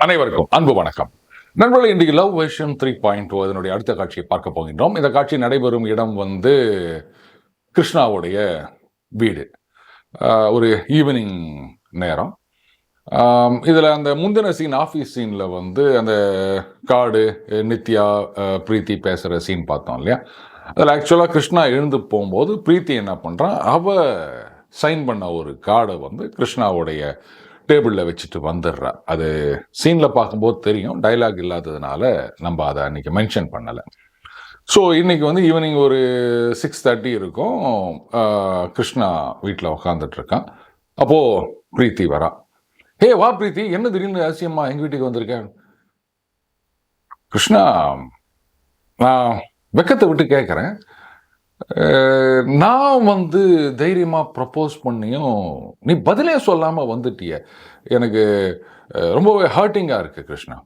அனைவருக்கும் அன்பு வணக்கம். நண்பர்களே, இன்றைக்கு லவ் வெர்ஷன் 3.0 அதனுடைய அடுத்த காட்சியை பார்க்க போகின்றோம். இந்த காட்சி நடைபெறும் இடம் கிருஷ்ணாவுடைய வீடு. ஒரு ஈவினிங் நேரம். இதில் அந்த முந்தின சீன், ஆஃபீஸ் சீனில் அந்த காடு, நித்யா, பிரீத்தி பேசுகிற சீன் பார்த்தோம் இல்லையா? அதில் ஆக்சுவலாக கிருஷ்ணா எழுந்து போகும்போது பிரீத்தி என்ன பண்ணுறான், சைன் பண்ண ஒரு கார்டை கிருஷ்ணாவுடைய டேபிளில் வச்சுட்டு வந்துடுறா. அது சீனில் பார்க்கும்போது தெரியும், டைலாக் இல்லாததுனால நம்ம அதை அன்றைக்கி மென்ஷன் பண்ணலை. ஸோ இன்றைக்கி ஈவினிங் ஒரு 6:30 இருக்கும். கிருஷ்ணா வீட்டில் உக்காந்துட்ருக்கான். அப்போது பிரீத்தி வரா. ஹே வா பிரீத்தி, என்ன திடீர்னு ரகசியமா எங்கள் வீட்டுக்கு வந்திருக்கேன்? கிருஷ்ணா, நான் வெக்கத்தை விட்டு கேட்குறேன். நான் தைரியமாக ப்ரப்போஸ் பண்ணியும் நீ பதிலே சொல்லாமல் வந்துட்டிய. எனக்கு ரொம்பவே ஹர்ட்டிங்காக இருக்குது கிருஷ்ணா.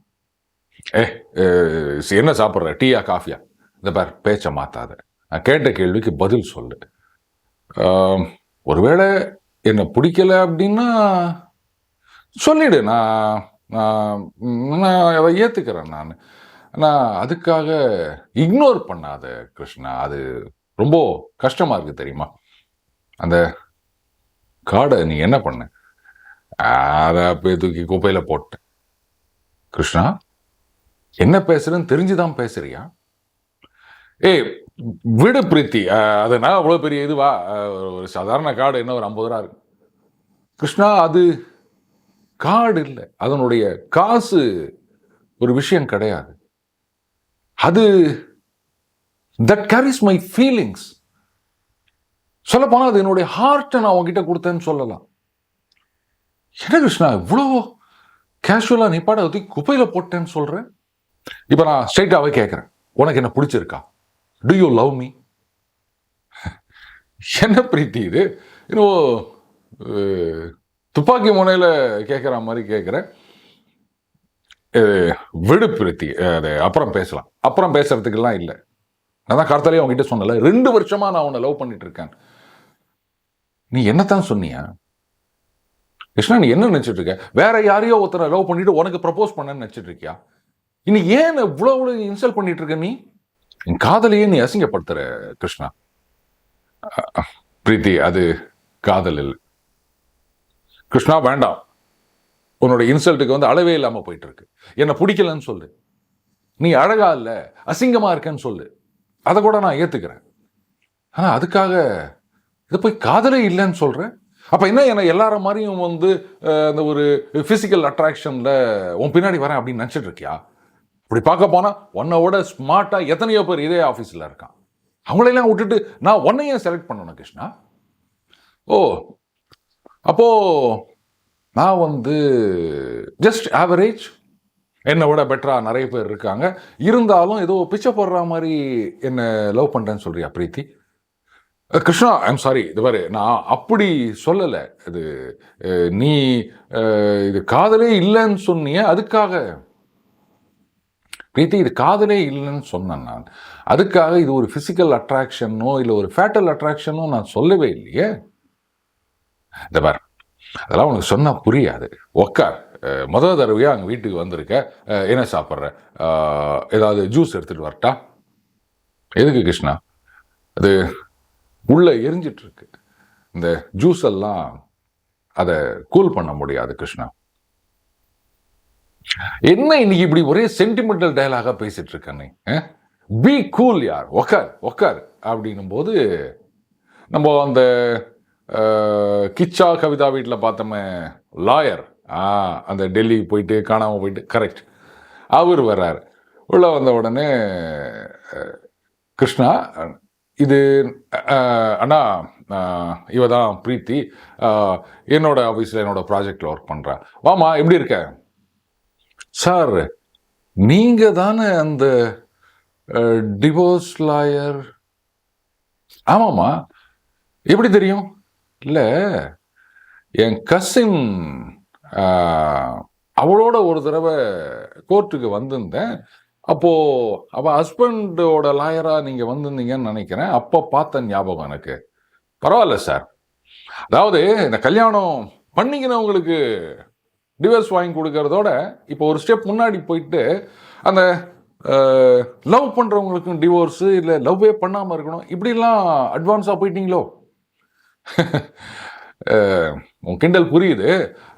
என்ன சாப்பிட்ற, டீயா காஃபியா? இந்த பார், பேச்சை மாற்றாத. நான் கேட்ட கேள்விக்கு பதில் சொல்லு. ஒருவேளை என்னை பிடிக்கலை அப்படின்னா சொல்லிடு, நான் அதை ஏற்றுக்கிறேன். ஆனால் அதுக்காக இக்னோர் பண்ணாத கிருஷ்ணா. அது ரொம்ப கஷ்டமாக இருக்குது தெரியுமா? அந்த கார்டை நீ என்ன பண்ண? அதை போய் தூக்கி குப்பையில் போட்டேன். கிருஷ்ணா, என்ன பேசுறேன்னு தெரிஞ்சுதான் பேசுறியா? விடு பிரீத்தி, அது நான் அவ்வளோ பெரிய இதுவா? ஒரு சாதாரண கார்டு என்ன ஒரு 50 ரூபா இருக்கு. கிருஷ்ணா, அது கார்டு இல்லை, அதனுடைய காசு ஒரு விஷயம் கிடையாது. அது தட் கேரிஸ் மை ஃபீலிங்ஸ். சொல்ல போனால் அது என்னுடைய ஹார்ட்டை நான் உங்ககிட்ட கொடுத்தேன்னு சொல்லலாம். என்ன கிருஷ்ணா இவ்வளோ கேஷுவலாக நீ பாட ஊற்றி குப்பையில் போட்டேன்னு சொல்கிறேன்? இப்போ நான் ஸ்ட்ரைட்டாகவே கேட்குறேன், உனக்கு என்ன பிடிச்சிருக்கா? To you love me? என்ன பிரீத்தி இது? இன்னும் துப்பாக்கி முனையில் கேட்குற மாதிரி கேட்குறேன். விடு பிரீத்தி, அது அப்புறம் பேசலாம். அப்புறம் பேசுறதுக்கெல்லாம் இல்லை. நான் தான் கார்த்தாலே அவங்ககிட்ட சொன்னல, 2 வருஷமா நான் உன்னை லவ் பண்ணிட்டு இருக்கேன். நீ என்னத்தான் சொன்னியா? கிருஷ்ணா, நீ என்ன நினைச்சிட்டு இருக்க? வேற யாரையோ ஒருத்தரை லவ் பண்ணிட்டு உனக்கு ப்ரப்போஸ் பண்ணன்னு நினைச்சிட்டு இருக்கியா? இனி ஏன் இவ்வளவு இன்சல்ட் பண்ணிட்டு இருக்க? நீ என் காதலையே நீ அசிங்கப்படுத்துற கிருஷ்ணா. பிரீத்தி, அது காதல் இல்லை. கிருஷ்ணா வேண்டாம், உன்னோட இன்சல்ட்டுக்கு அளவே இல்லாம போயிட்டு இருக்கு. என்ன பிடிக்கலன்னு சொல்லு. நீ அழகா இல்ல, அசிங்கமா இருக்கேன்னு சொல்லு. அதை கூட நான் ஏத்துக்கிறேன். ஆனா அதுக்காக இதை போய் காதலே இல்லைன்னு சொல்றேன். அப்ப என்ன எல்லார மாதிரியும் அந்த ஒரு பிசிக்கல் அட்ராக்ஷன்ல உன் பின்னாடி வரேன் அப்படின்னு நினைச்சிட்டு இருக்கியா? அப்படி பார்க்க போனா உன்னோட ஸ்மார்ட்டா எத்தனையோ பேர் இதே ஆஃபீஸில் இருக்கான். அவங்களெல்லாம் விட்டுட்டு நான் உன்னையே செலக்ட் பண்ணணும் கிருஷ்ணா. ஓ, அப்போ நான் ஜஸ்ட் ஆவரேஜ், என்னை விட பெட்டரா நிறைய பேர் இருக்காங்க. இருந்தாலும் ஏதோ பிச்சை போடுற மாதிரி என்ன லவ் பண்ணுறேன்னு சொல்றியா பிரீத்தி? Krishna, I'm sorry. இது பாரு, நான் அப்படி சொல்லலை. இது நீ இது காதலே இல்லைன்னு சொன்னிய, அதுக்காக பிரீத்தி, இது காதலே இல்லைன்னு சொன்னேன் நான். அதுக்காக இது ஒரு ஃபிசிக்கல் அட்ராக்ஷனோ இல்லை ஒரு ஃபேட்டல் அட்ராக்ஷனோ நான் சொல்லவே இல்லையே. இந்த பாரு, அதெல்லாம் உனக்கு சொன்னா புரியாது. உக்கார். முதல் தடவையாக அங்கே வீட்டுக்கு வந்திருக்க. என்ன சாப்பிட்ற? ஏதாவது ஜூஸ் எடுத்துகிட்டு வரட்டா? எதுக்கு கிருஷ்ணா? அது உள்ளே எரிஞ்சிட்டு இருக்கு. இந்த ஜூஸ் எல்லாம் அதை கூல் பண்ண முடியாது கிருஷ்ணா. என்ன இன்னைக்கு இப்படி ஒரே சென்டிமெண்டல் டயலாக பேசிட்டு இருக்க நீ? பி கூல் யார், உக்கார் உக்கார் அப்படின்னும் போது நம்ம அந்த கிச்சா கவிதா வீட்டில் பார்த்தோமே லாயர், அந்த டெல்லி போயிட்டு காணாமல் போயிட்டு, கரெக்ட், அவர் வர்றார். உள்ள வந்த உடனே கிருஷ்ணா, இது அண்ணா, இவ தான் பிரீத்தி, என்னோட ஆஃபீஸில் என்னோட ப்ராஜெக்டில் ஒர்க் பண்ணுறா. வாமா, எப்படி இருக்க? சார், நீங்கள் தானே அந்த டிவோர்ஸ் லாயர்? ஆமாம்மா. எப்படி தெரியும்? இல்லை, என் கசின் அவளோட ஒரு தடவை கோர்ட்டுக்கு வந்திருந்தேன். அப்போது அவள் ஹஸ்பண்டோட லாயராக நீங்கள் வந்திருந்தீங்கன்னு நினைக்கிறேன். அப்போ பார்த்த ஞாபகம் எனக்கு. பரவாயில்ல சார், அதாவது இந்த கல்யாணம் பண்ணிக்கினவங்களுக்கு டிவோர்ஸ் வாங்கி கொடுக்கறதோட இப்போ ஒரு ஸ்டெப் முன்னாடி போயிட்டு அந்த லவ் பண்ணுறவங்களுக்கும் டிவோர்ஸு இல்லை லவ்வே பண்ணாமல் இருக்கணும் இப்படிலாம் அட்வான்ஸாக போயிட்டீங்களோ? உன் கிண்டல் புரியுது.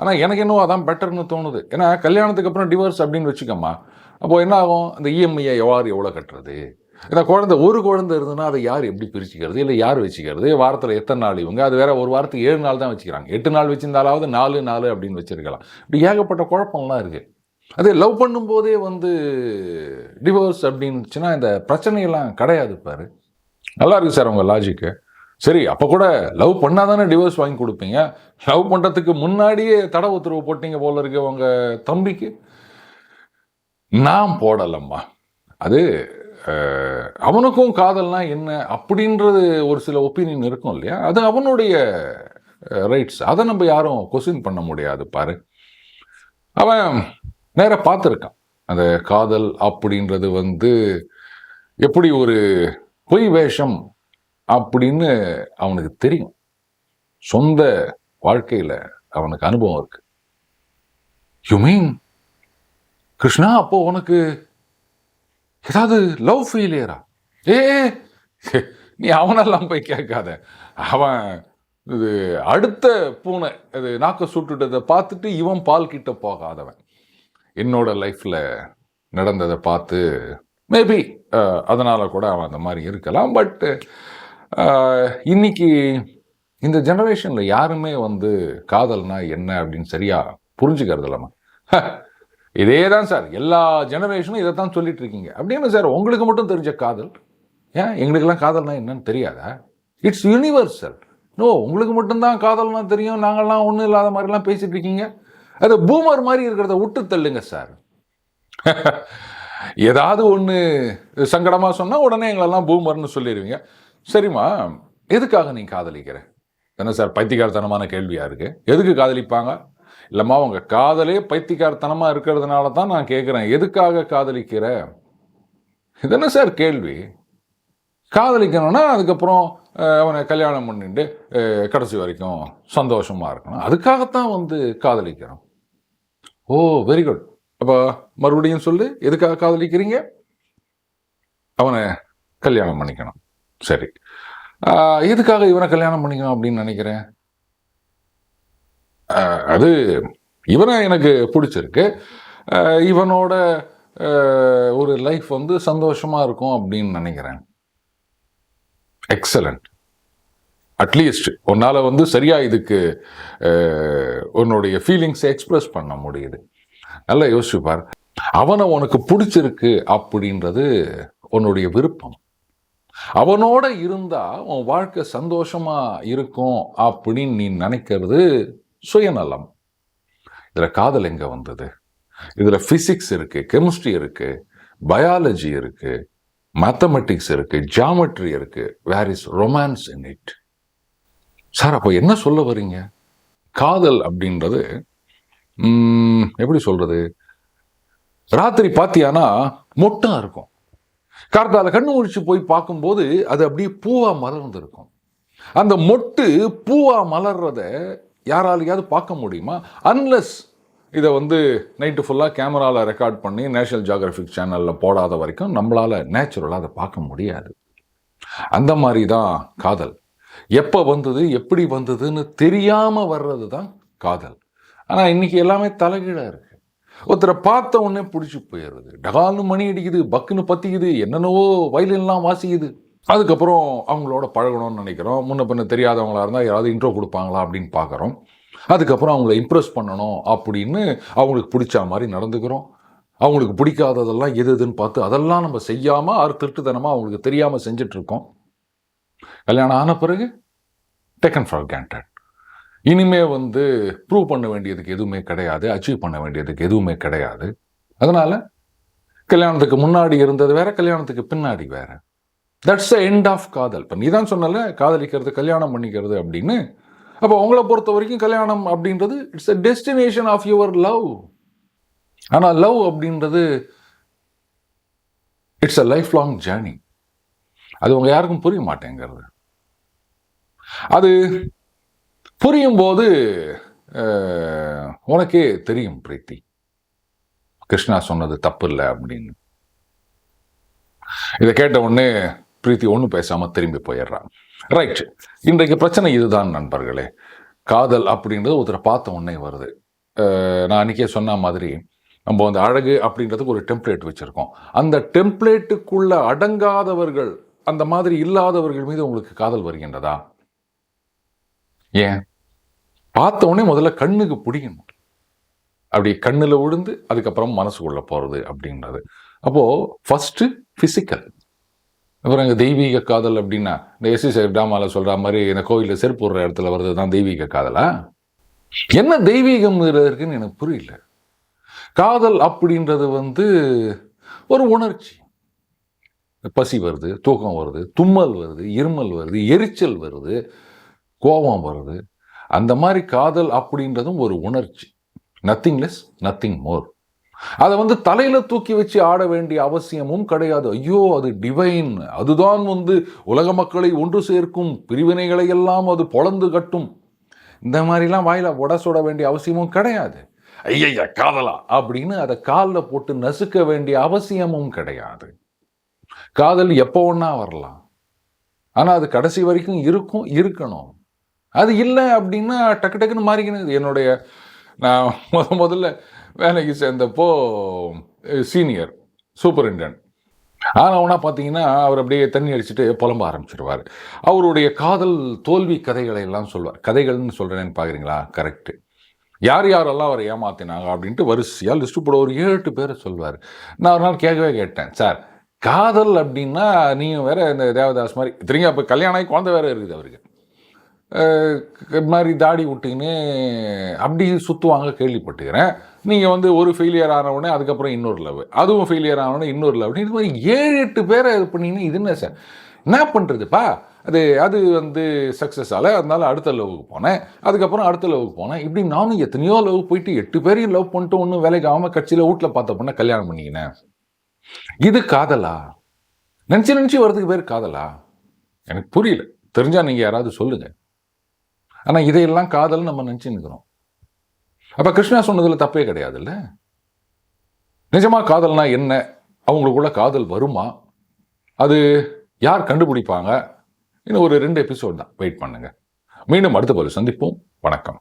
ஆனால் எனக்கு என்னவோ அதான் பெட்டர்னு தோணுது. ஏன்னா கல்யாணத்துக்கு அப்புறம் டிவோர்ஸ் அப்படின்னு வச்சுக்கம்மா, அப்போ என்ன ஆகும்? அந்த இஎம்ஐயை எவ்வளோ கட்டுறது? ஏன்னா ஒரு குழந்தை இருந்ததுன்னா அதை யார் எப்படி பிரிச்சுக்கிறது, இல்லை யார் வச்சுக்கிறது? வாரத்தில் எத்தனை நாள் இவங்க? அது வேற ஒரு வாரத்துக்கு 7 நாள் தான் வச்சுக்கிறாங்க. 8 நாள் வச்சிருந்தாலாவது 4 அப்படின்னு வச்சிருக்கலாம். இப்படி ஏகப்பட்ட குழப்பம்லாம் இருக்குது. அதே லவ் பண்ணும்போதே டிவோர்ஸ் அப்படின்னுச்சுன்னா இந்த பிரச்சனையெல்லாம் கிடையாது பாரு. நல்லா இருக்கு சார் உங்கள் லாஜிக்கு. சரி, அப்போ கூட லவ் பண்ணால் தானே டிவோர்ஸ் வாங்கி கொடுப்பீங்க. லவ் பண்ணுறதுக்கு முன்னாடியே தடை உத்தரவு போட்டீங்க போல இருக்கு உங்கள் தம்பிக்கு. நான் போடலம்மா. அது அவனுக்கும் காதல்னா என்ன அப்படின்றது ஒரு சில ஒப்பீனியன் இருக்கும் இல்லையா? அது அவனுடைய ரைட்ஸ். அதை நம்ம யாரும் கொஸ்டின் பண்ண முடியாது பாரு. அவன் நேராக பார்த்துருக்கான் அந்த காதல் அப்படின்றது எப்படி ஒரு பொய் வேஷம் அப்படின்னு அவனுக்கு தெரியும். சொந்த வாழ்க்கையில் அவனுக்கு அனுபவம் இருக்கு. யூ மீன் கிருஷ்ணா, அப்போ உனக்கு ஏதாவது லவ் ஃபெயிலியரா? நீ அவனெல்லாம் போய் கேட்காத. அவன் இது அடுத்த பூனை அது நாக்க சுட்டுட்டதை பார்த்துட்டு இவன் பால் கிட்ட போகாதவன். என்னோட லைஃப்பில் நடந்ததை பார்த்து மேபி அதனால் கூட அவன் அந்த மாதிரி இருக்கலாம். பட் இன்னைக்கு இந்த ஜெனரேஷனில் யாருமே காதல்னா என்ன அப்படின்னு சரியாக புரிஞ்சுக்கிறது இல்லாமல் இதே தான் சார் எல்லா ஜெனரேஷனும் இதை தான் சொல்லிட்டு இருக்கீங்க. அப்படின்னு சார் உங்களுக்கு மட்டும் தெரிஞ்ச காதல், ஏன் எங்களுக்கெல்லாம் காதல்னா என்னன்னு தெரியாதா? It's universal. நோ, உங்களுக்கு மட்டும்தான் காதல்னா தெரியும், நாங்கள்லாம் ஒன்றும் இல்லாத மாதிரிலாம் பேசிட்டு இருக்கீங்க. அது பூமர் மாதிரி இருக்கிறத விட்டு தள்ளுங்க சார். ஏதாவது ஒன்று சங்கடமாக சொன்னால் உடனே எங்களெல்லாம் பூமர்னு சொல்லிடுவீங்க. சரிம்மா, எதுக்காக நீ காதலிக்கிற? என்ன சார் பைத்தியக்காரத்தனமான கேள்வியாக இருக்கு. எதுக்கு காதலிப்பாங்க? இல்லைம்மா, உங்கள் காதலே பைத்தியக்காரத்தனமாக இருக்கிறதுனால தான் நான் கேட்குறேன், எதுக்காக காதலிக்கிற? இது என்ன சார் கேள்வி? காதலிக்கணும்னா அதுக்கப்புறம் அவனை கல்யாணம் பண்ணிட்டு கடைசி வரைக்கும் சந்தோஷமாக இருக்கணும், அதுக்காகத்தான் காதலிக்கிறோம். ஓ, வெரி குட். அப்போ மறுபடியும் சொல்லு, எதுக்காக காதலிக்கிறீங்க? அவனை கல்யாணம் பண்ணிக்கணும். சரி, எதுக்காக இவனை கல்யாணம் பண்ணிக்கணும் அப்படின்னு நினைக்கிறேன்? அது இவனை எனக்கு பிடிச்சிருக்கு, இவனோட ஒரு லைஃப் சந்தோஷமாக இருக்கும் அப்படின்னு நினைக்கிறேன். எக்ஸலண்ட். அட்லீஸ்ட் உன்னால் சரியாக இதுக்கு உன்னுடைய ஃபீலிங்ஸை எக்ஸ்பிரஸ் பண்ண முடியுது. நல்லா யோசிச்சு பார். அவனை உனக்கு பிடிச்சிருக்கு அப்படின்றது உன்னுடைய விருப்பம். அவனோட இருந்தால் உன் வாழ்க்கை சந்தோஷமாக இருக்கும் அப்படின்னு நீ நினைக்கிறது சுயநலம். இதில் காதல் எங்கே வந்தது? இதில் ஃபிசிக்ஸ் இருக்குது, கெமிஸ்ட்ரி இருக்குது, பயாலஜி இருக்குது, மேத்தமெட்டிக்ஸ் இருக்குது, ஜியாமெட்ரி இருக்குது. Where is romance in it? Sir, அப்போ என்ன சொல்ல வரீங்க? காதல் அப்படின்றது எப்படி சொல்கிறது? ராத்திரி பார்த்தியானா மொட்டாக இருக்கும், கார்த்தால கண்ணு முழிச்சு போய் பார்க்கும்போது அது அப்படியே பூவாக மலர்ந்துருக்கும். அந்த மொட்டு பூவாக மலர்றத யாராலையாவது பார்க்க முடியுமா? அன்லெஸ் இதை நைட்டு ஃபுல்லாக கேமராவில் ரெக்கார்ட் பண்ணி நேஷனல் ஜியோகிராஃபிக் சேனலில் போடாத வரைக்கும் நம்மளால் நேச்சுரலாக அதை பார்க்க முடியாது. அந்த மாதிரி தான் காதல். எப்போ வந்தது, எப்படி வந்ததுன்னு தெரியாமல் வர்றது தான் காதல். ஆனால் இன்றைக்கி எல்லாமே தலைகீழாக இருக்குது. ஒருத்தரை பார்த்த உடனே பிடிச்சி போயிடுறது, டகால்னு மணி அடிக்குது, பக்குன்னு பற்றிக்குது, என்னென்னவோ வயலின்லாம் வாசிக்குது. அதுக்கப்புறம் அவங்களோட பழகணும்னு நினைக்கிறோம். முன்ன பின்ன தெரியாதவங்களா இருந்தால் யாராவது இன்ட்ரோ கொடுப்பாங்களா அப்படின்னு பார்க்குறோம். அதுக்கப்புறம் அவங்கள இம்ப்ரெஸ் பண்ணணும் அப்படின்னு அவங்களுக்கு பிடிச்ச மாதிரி நடந்துக்கிறோம். அவங்களுக்கு பிடிக்காததெல்லாம் எதுன்னு பார்த்து அதெல்லாம் நம்ம செய்யாமல் திருட்டுத்தனமாக அவங்களுக்கு தெரியாமல் செஞ்சிட்ருக்கோம். கல்யாணம் ஆன பிறகு டேக்கன் ஃபார் கிராண்டட். இனிமே ப்ரூவ் பண்ண வேண்டியதுக்கு எதுவுமே கிடையாது, அச்சீவ் பண்ண வேண்டியதுக்கு எதுவுமே கிடையாது. அதனால் கல்யாணத்துக்கு முன்னாடி இருந்தது வேற, கல்யாணத்துக்கு பின்னாடி வேற. தட்ஸ் த எண்ட் ஆஃப் காதல். இப்போ நீ தான் சொன்னல காதலிக்கிறது கல்யாணம் பண்ணிக்கிறது அப்படின்னு. அப்போ உங்களை பொறுத்த வரைக்கும் கல்யாணம் அப்படின்றது it's a destination of your love. ஆனால் லவ் அப்படின்றது it's a life long journey. அது உங்க யாருக்கும் புரிய மாட்டேங்கிறது. அது புரியும் போது உனக்கே தெரியும் பிரீத்தி, கிருஷ்ணா சொன்னது தப்பு இல்லை அப்படின்னு. இதை கேட்ட உடனே பிரீத்தி ஒன்றும் பேசாம திரும்பி போயிடுறான். ரைட், இன்றைக்கு பிரச்சனை இதுதான் நண்பர்களே. காதல் அப்படின்றது ஒருத்தரை பார்த்த உடனே வருது. நான் அன்றைக்கே சொன்ன மாதிரி நம்ம வந்து அழகு அப்படின்றதுக்கு ஒரு டெம்ப்ளேட் வச்சுருக்கோம். அந்த டெம்ப்ளேட்டுக்குள்ள அடங்காதவர்கள், அந்த மாதிரி இல்லாதவர்கள் மீது உங்களுக்கு காதல் வருகின்றதா? ஏன்? பார்த்த உடனே முதல்ல கண்ணுக்கு பிடிக்கணும், அப்படி கண்ணில் விழுந்து அதுக்கப்புறம் மனசுக்குள்ளே போகிறது அப்படின்றது. அப்போது ஃபஸ்ட்டு ஃபிசிக்கல், அப்புறம் இங்கே தெய்வீக காதல் அப்படின்னா இந்த எஸ்சி ட்ராமாவில் சொல்கிற மாதிரி இந்த கோயிலில் செருப்பு போடுற இடத்துல வர்றது தான் தெய்வீக காதலா? என்ன தெய்வீகம் இருக்குன்னு எனக்கு புரியல. காதல் அப்படின்றது வந்து ஒரு உணர்ச்சி. பசி வருது, தூக்கம் வருது, தும்மல் வருது, இருமல் வருது, எரிச்சல் வருது, கோபம் வருது. அந்த மாதிரி காதல் அப்படின்றதும் ஒரு உணர்ச்சி. Nothing less, nothing more. அதை வந்து தலையில தூக்கி வச்சு ஆட வேண்டிய அவசியமும் கிடையாது. ஐயோ அது டிவைன், அதுதான் வந்து உலக மக்களை ஒன்று சேர்க்கும், பிரிவினைகளை எல்லாம் அது பொளந்து கட்டும், இந்த மாதிரிலாம் வாயில உடசுட வேண்டிய அவசியமும் கிடையாது. ஐயா காதலா அப்படின்னு அதை காலில் போட்டு நசுக்க வேண்டிய அவசியமும் கிடையாது. காதல் எப்போ ஒன்றா வரலாம், ஆனால் அது கடைசி வரைக்கும் இருக்கணும். அது இல்லை அப்படின்னா டக்கு டக்குன்னு மாறிக்கணும். என்னுடைய நான் முதல்ல வேலைக்கு சேர்ந்தப்போ சீனியர் சூப்பரிண்டென்ட் ஆனவனா பார்த்தீங்கன்னா அவர் அப்படியே தண்ணி அடிச்சுட்டு புலம்ப ஆரம்பிச்சிடுவார். அவருடைய காதல் தோல்வி கதைகளை எல்லாம் சொல்வார். கதைகள்னு சொல்கிறேன்னு பார்க்குறீங்களா? கரெக்டு. யார் யாரெல்லாம் அவரை ஏமாத்தினாங்க அப்படின்ட்டு வரிசையாக லிஸ்ட்டு போட ஒரு 7-8 பேரை சொல்வார். நான் ஒரு நாள் கேட்டேன், சார் காதல் அப்படின்னா நீங்கள் வேற இந்த தேவதாஸ் மாதிரி திரும்ப அப்போ கல்யாணம் ஆகி குழந்தை வேற இருக்குது அவருக்கு, மாதிரி தாடி விட்டுக்கின்னு அப்படி சுற்றுவாங்க கேள்விப்பட்டுக்கிறேன். நீங்கள் வந்து ஒரு ஃபெயிலியர் ஆனவுடனே அதுக்கப்புறம் இன்னொரு லவ், அதுவும் ஃபெயிலியர் ஆனவுடனே இன்னொரு லவ், இது மாதிரி 7-8 பேரை இது பண்ணிங்கன்னா இது என்ன சார், என்ன பண்ணுறதுப்பா? அது வந்து சக்ஸஸ் ஆகலை, அதனால அடுத்த லவ்வுக்கு போனேன், அதுக்கப்புறம் அடுத்த லவ்வுக்கு போனேன், இப்படி நானும் எத்தனையோ லவ் போயிட்டு 8 பேரையும் லவ் பண்ணிட்டு ஒன்றும் வேலைக்கு ஆகாமல் கட்சியில் வீட்டில் பார்த்த பொண்ணை கல்யாணம் பண்ணிக்கினேன். இது காதலா? நினச்சி வர்றதுக்கு பேர் காதலா? எனக்கு புரியல. தெரிஞ்சால் நீங்கள் யாராவது சொல்லுங்கள். ஆனால் இதையெல்லாம் காதல் நம்ம நினச்சி நிற்கிறோம். அப்போ கிருஷ்ணா சொன்னதில் தப்பே கிடையாது இல்லை? நிஜமாக காதல்னா என்ன? அவங்களுக்குள்ள காதல் வருமா? அது யார் கண்டுபிடிப்பாங்க? இன்னும் ஒரு 2 எபிசோட் தான், வெயிட் பண்ணுங்க. மீண்டும் அடுத்த போது சந்திப்போம். வணக்கம்.